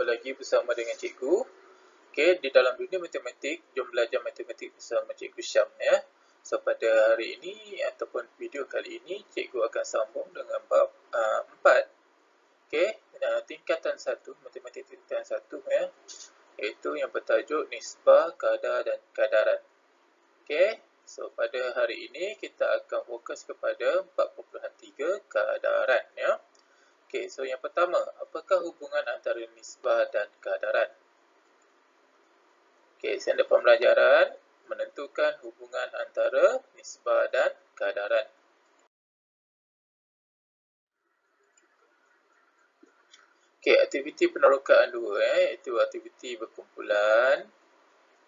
lagi bersama dengan cikgu. Okey, di dalam dunia matematik, jom belajar matematik bersama cikgu Syam ya. So pada hari ini ataupun video kali ini, cikgu akan sambung dengan bab 4. Okey, tingkatan 1, matematik tingkatan 1 ya. Iaitu yang bertajuk nisbah, kadar dan kadaran. Okey, so pada hari ini kita akan fokus kepada 4.3 kadaran ya. Okey, so yang pertama, apakah hubungan antara nisbah dan kadaran? Okey, standard pembelajaran menentukan hubungan antara nisbah dan kadaran. Okey, aktiviti penerokaan 2 iaitu aktiviti berkumpulan.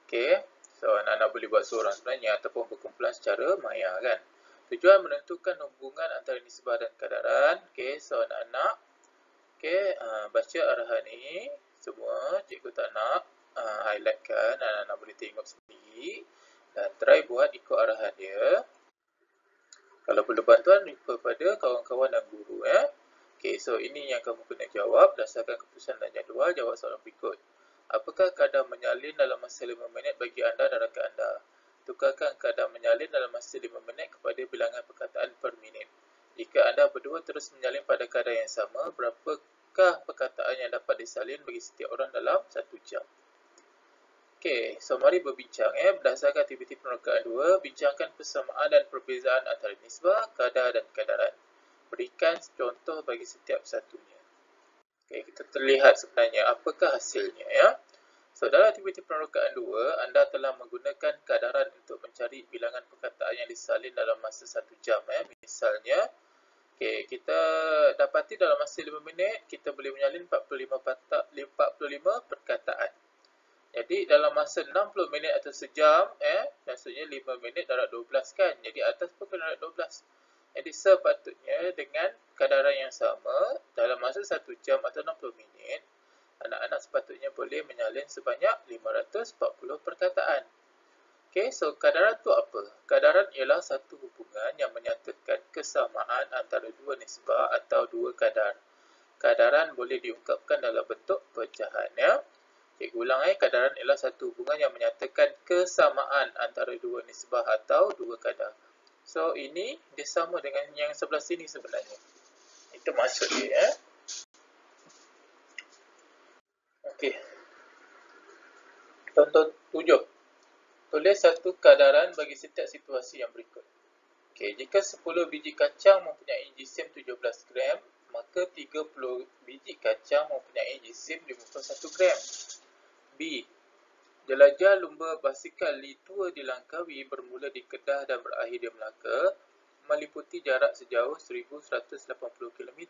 Okey, so anak-anak boleh buat seorang sebenarnya ataupun berkumpulan secara maya kan. Tujuan menentukan hubungan antara nisbah dan kadaran. Okey, so anak-anak baca arahan ni semua, cikgu tak nak highlightkan, anak-anak boleh tengok sendiri dan try buat ikut arahan dia. Kalau perlu bantuan, refer pada kawan-kawan dan guru ya. Okey, so ini yang kamu kena jawab berdasarkan keputusan dan jadual. Jawab soalan berikut. Apakah kadar menyalin dalam masa 5 minit bagi anda dan rakan anda? Tukarkan kadar menyalin dalam masa 5 minit kepada bilangan perkataan per minit. Jika anda berdua terus menyalin pada kadar yang sama, berapakah perkataan yang dapat disalin bagi setiap orang dalam 1 jam? Okey, so mari berbincang berdasarkan aktiviti penerokaan 2, bincangkan persamaan dan perbezaan antara nisbah, kadar dan kadaran. Berikan contoh bagi setiap satunya. Okey, kita terlihat sebenarnya apakah hasilnya ya. So dalam aktiviti penerokaan 2, anda telah menggunakan kadaran untuk mencari bilangan perkataan yang disalin dalam masa 1 jam ya. Misalnya, okey, kita dapati dalam masa 5 minit kita boleh menyalin 45 perkataan. Jadi dalam masa 60 minit atau sejam maksudnya 5 minit darab 12 kan. Jadi atas pun kena darab 12. Jadi sepatutnya dengan kadaran yang sama dalam masa 1 jam atau 60 minit, anak-anak sepatutnya boleh menyalin sebanyak 540 perkataan. Okey, so kadaran tu apa? Kadaran ialah satu hubungan yang menyatakan kesamaan antara dua nisbah atau dua kadar. Kadaran boleh diungkapkan dalam bentuk pecahan ya. Cikgu ulang kadaran ialah satu hubungan yang menyatakan kesamaan antara dua nisbah atau dua kadar. So ini dia sama dengan yang sebelah sini sebenarnya. Itu maksud dia Okey. Contoh 7. Tulis satu kadaran bagi setiap situasi yang berikut. Okey, jika 10 biji kacang mempunyai jisim 17 gram, maka 30 biji kacang mempunyai jisim 51 gram. B. Jelajah lumba basikal Li-Tua di Langkawi bermula di Kedah dan berakhir di Melaka, meliputi jarak sejauh 1180 km.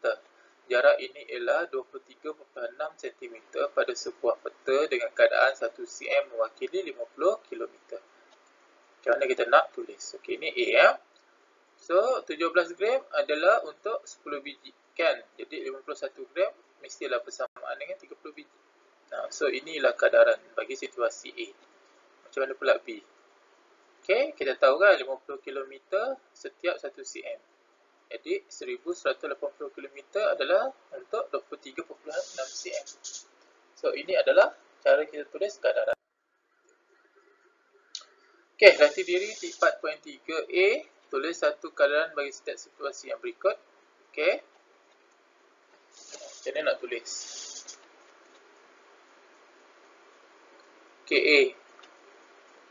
Jarak ini ialah 23.6 cm pada sebuah peta dengan keadaan 1 cm mewakili 50 km. Macam mana kita nak tulis? Okey, ini A ya. So, 17 gram adalah untuk 10 biji kan. Jadi 51 gram mestilah bersamaan dengan 30 biji. Nah, so inilah kadaran bagi situasi A. Macam mana pula B? Okey, kita tahu kan 50 km setiap 1 cm. Jadi 1180 km adalah untuk 23.6 cm. So ini adalah cara kita tulis kadaran. Okey, latih diri 4.3A, tulis satu kadaran bagi setiap situasi yang berikut. Okey. Macam mana nak tulis? Okey, A.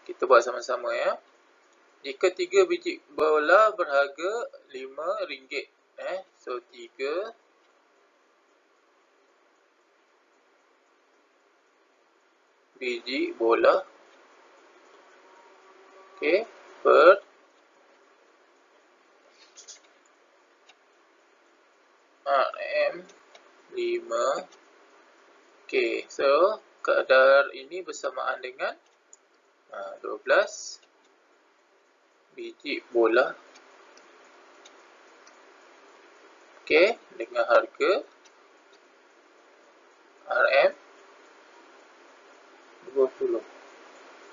Kita buat sama-sama ya. Jika 3 biji bola berharga RM5, so 3 biji bola, okey, per RM5. Okey, so kadar ini bersamaan dengan 12 biji bola, okey, dengan harga RM20.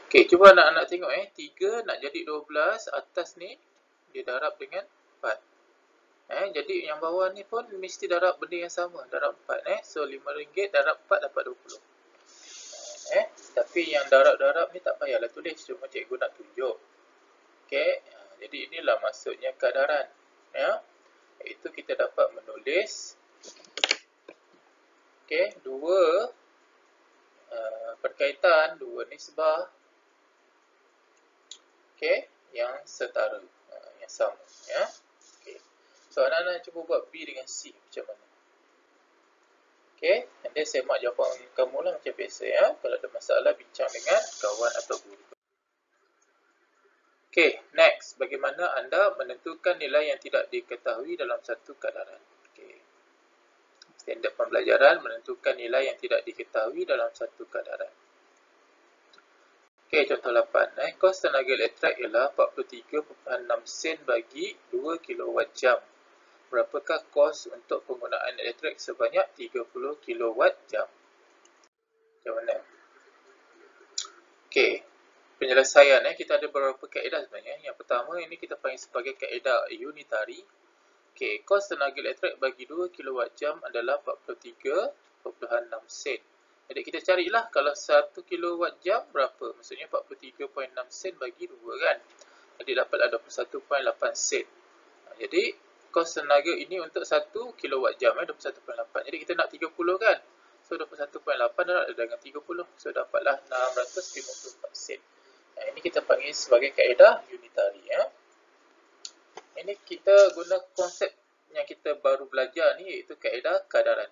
Okey, cuba anak-anak tengok 3 nak jadi 12, atas ni dia darab dengan 4. Jadi yang bawah ni pun mesti darab benda yang sama, darab 4. So RM5 darab 4 dapat 20. Tapi yang darab-darab ni tak payahlah tulis, cuma cikgu nak tunjuk. Okey, jadi inilah maksudnya kadaran. Iaitu kita dapat menulis dua perkaitan, dua nisbah yang setara, yang sama. So anak-anak cuba buat B dengan C macam mana. Nanti saya mak jawapan kamu lah macam biasa Kalau ada masalah, bincang dengan kawan atau guru. Next. Bagaimana anda menentukan nilai yang tidak diketahui dalam satu kadaran? Standard pembelajaran menentukan nilai yang tidak diketahui dalam satu kadaran. Contoh 8. Kos tenaga elektrik ialah 43.6 sen bagi 2 kWh. Berapakah kos untuk penggunaan elektrik sebanyak 30 kWh? Macam mana? Penyelesaian. Kita ada beberapa kaedah sebenarnya. Yang pertama, ini kita panggil sebagai kaedah unitary. Kos tenaga elektrik bagi 2 kWh adalah 43.6 sen. Jadi kita carilah kalau 1 kWh berapa. Maksudnya 43.6 sen bagi 2 kan. Jadi dapatlah 21.8 sen. Jadi kos tenaga ini untuk 1 kWh 21.8. Jadi kita nak 30 kan. So 21.8 darab dengan 30. So dapatlah 654 sen. Ini kita panggil sebagai kaedah unitary. Ini kita guna konsep yang kita baru belajar ni, iaitu kaedah kadaran.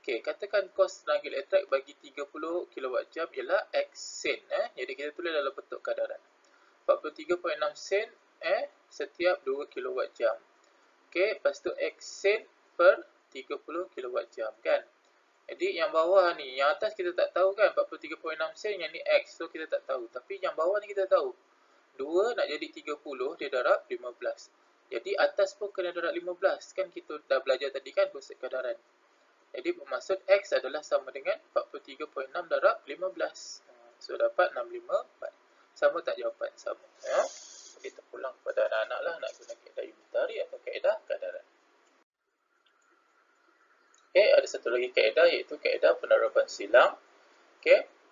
Katakan kos tenaga elektrik bagi 30 kWh ialah X sen. Jadi kita tulis dalam bentuk kadaran. 43.6 sen setiap 2 kWh. Lepas tu X sen per 30 kWh kan. Jadi yang bawah ni, yang atas kita tak tahu kan, 43.6 sen, yang ni X. So kita tak tahu. Tapi yang bawah ni kita tahu. 2 nak jadi 30, dia darab 15. Jadi atas pun kena darab 15. Kan kita dah belajar tadi kan konsep kadaran. Jadi bermaksud X adalah sama dengan 43.6 darab 15. So dapat 654. Sama tak jawapan? Sama. Kita pulang kepada anak-anak lah nak guna kaedah unitary atau kaedah kadaran. Ada satu lagi kaedah, iaitu kaedah penerapan silang.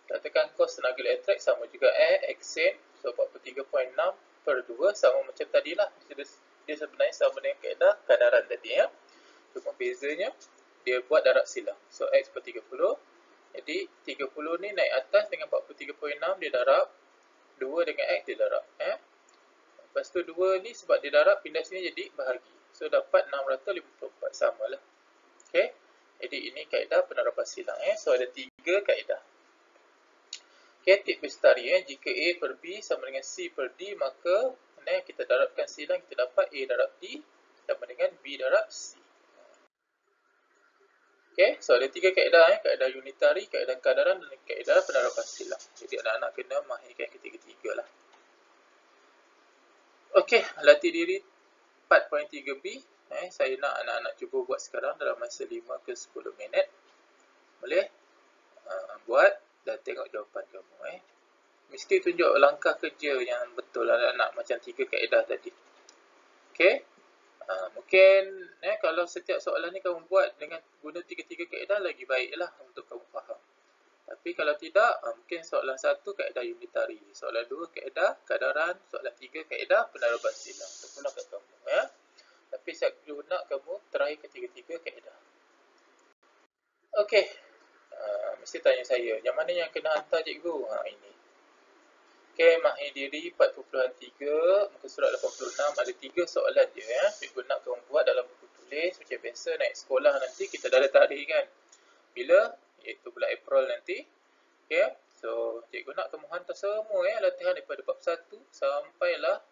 Katakan kos tenaga elektrik sama juga X sen. So 43.6 per 2 sama macam tadilah. Dia sebenarnya sama dengan kaedah kadaran tadi Cuma bezanya dia buat darab silang. So X per 30. Jadi 30 ni naik atas dengan 43.6 dia darab. 2 dengan X dia darab. Lepas tu 2 ni sebab dia darab, pindah sini jadi bahagi. So dapat 654. Samalah. Jadi ini kaedah penerapan silang. So ada 3 kaedah. Tip bestari. Jika A per B sama dengan C per D, maka kita darabkan silang, kita dapat A darab D sama dengan B darab C. So ada 3 kaedah. Kaedah unitary, kaedah kadaran dan kaedah penerapan silang. Jadi anak-anak kena mahirkan ketiga-tiga lah. Latih diri 4.3b. Saya nak anak-anak cuba buat sekarang dalam masa 5 ke 10 minit. Boleh? Buat dan tengok jawapan kamu. Mesti tunjuk langkah kerja yang betul anak-anak macam 3 kaedah tadi. Mungkin kalau setiap soalan ni kamu buat dengan guna 3 kaedah, lagi baiklah untuk kamu faham. Tapi kalau tidak, mungkin soalan 1 kaedah unitary, soalan 2 kaedah kadaran, soalan 3 kaedah penerapan silang. Terpulang kat kamu. Tapi saya nak kamu try ketiga-tiga kaedah. Mesti tanya saya, yang mana yang kena hantar cikgu? Ini. Mahir diri 4.3, muka surat 86, ada 3 soalan je Cikgu nak kamu buat dalam buku tulis. Macam biasa naik sekolah nanti kita dah ada tarikh kan. Bila? Iaitu bulan April nanti. So cikgu nak kamu hantar semua latihan daripada bab 1 sampailah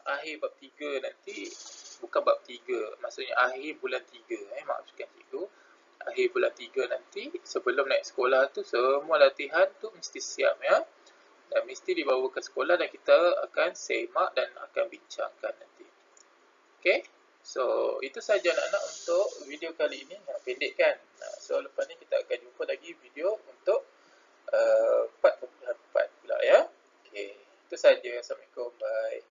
akhir bab 3 nanti. Bukan bab 3, maksudnya akhir bulan 3. Maafkan cikgu. Akhir bulan 3 nanti, sebelum naik sekolah tu, semua latihan tu mesti siap dan mesti dibawa ke sekolah dan kita akan semak dan akan bincangkan nanti. So itu saja anak-anak untuk video kali ini. Pendek kan? So lepas ni kita akan jumpa lagi video untuk 4.4 pula Itu saja. Assalamualaikum. Bye.